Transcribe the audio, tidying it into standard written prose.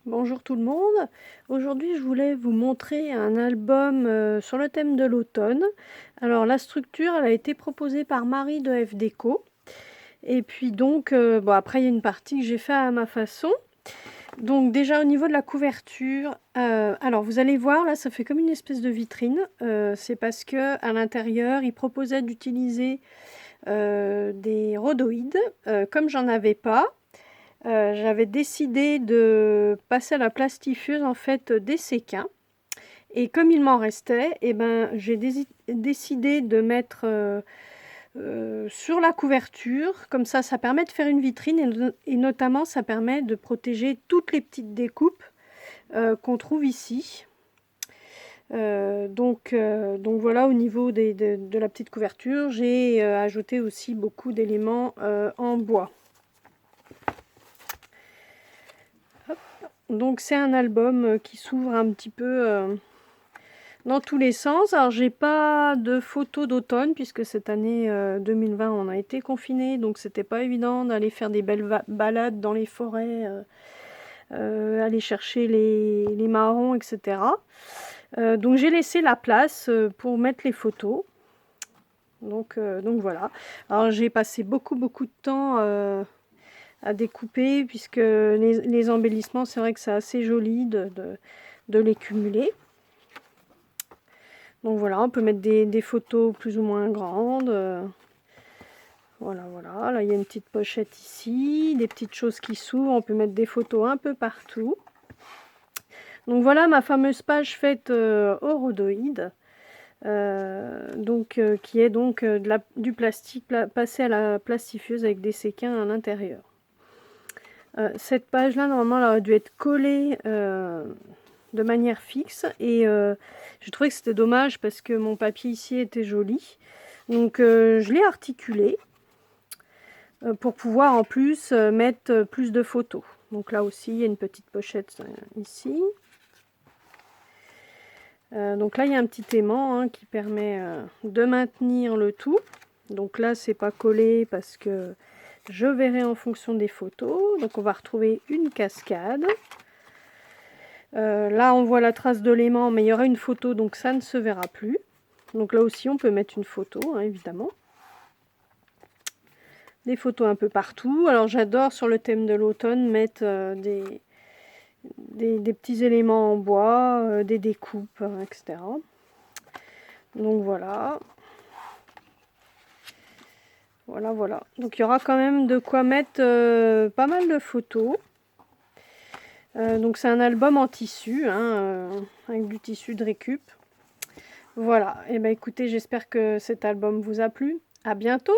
Bonjour tout le monde. Aujourd'hui, je voulais vous montrer un album sur le thème de l'automne. Alors, la structure, elle a été proposée par Marie de F Déco. Et puis donc, bon, après, il y a une partie que j'ai fait à ma façon. Donc, déjà au niveau de la couverture, alors vous allez voir, là, ça fait comme une espèce de vitrine. C'est parce que à l'intérieur, il proposait d'utiliser des rhodoïdes. Comme j'en avais pas, j'avais décidé de passer à la plastifieuse en fait des séquins et comme il m'en restait, et ben, j'ai décidé de mettre sur la couverture, comme ça permet de faire une vitrine et notamment ça permet de protéger toutes les petites découpes qu'on trouve ici. Donc voilà, au niveau de la petite couverture, j'ai ajouté aussi beaucoup d'éléments en bois. Donc c'est un album qui s'ouvre un petit peu dans tous les sens. Alors j'ai pas de photos d'automne puisque cette année 2020 on a été confinés, donc c'était pas évident d'aller faire des belles balades dans les forêts, aller chercher les marrons, etc. Donc j'ai laissé la place pour mettre les photos. Donc voilà. Alors j'ai passé beaucoup de temps à découper puisque les embellissements, c'est vrai que c'est assez joli de les cumuler. Donc voilà, on peut mettre des photos plus ou moins grandes. Voilà. Là, il y a une petite pochette ici, des petites choses qui s'ouvrent. On peut mettre des photos un peu partout. Donc voilà ma fameuse page faite au rhodoïde. Qui est donc du plastique passé à la plastifieuse avec des séquins à l'intérieur. Cette page-là, normalement, elle aurait dû être collée de manière fixe et j'ai trouvé que c'était dommage parce que mon papier ici était joli. Donc je l'ai articulé pour pouvoir en plus mettre plus de photos. Donc là aussi, il y a une petite pochette ici. Donc là, il y a un petit aimant hein, qui permet de maintenir le tout. Donc là, c'est pas collé parce que je verrai en fonction des photos. Donc on va retrouver une cascade. Là, on voit la trace de l'aimant, mais il y aura une photo, donc ça ne se verra plus. Donc là aussi, on peut mettre une photo, hein, évidemment. Des photos un peu partout. Alors j'adore sur le thème de l'automne mettre des petits éléments en bois, des découpes, etc. Donc voilà. Voilà. Donc il y aura quand même de quoi mettre pas mal de photos. Donc c'est un album en tissu, hein, avec du tissu de récup. Voilà, et ben écoutez, j'espère que cet album vous a plu. À bientôt!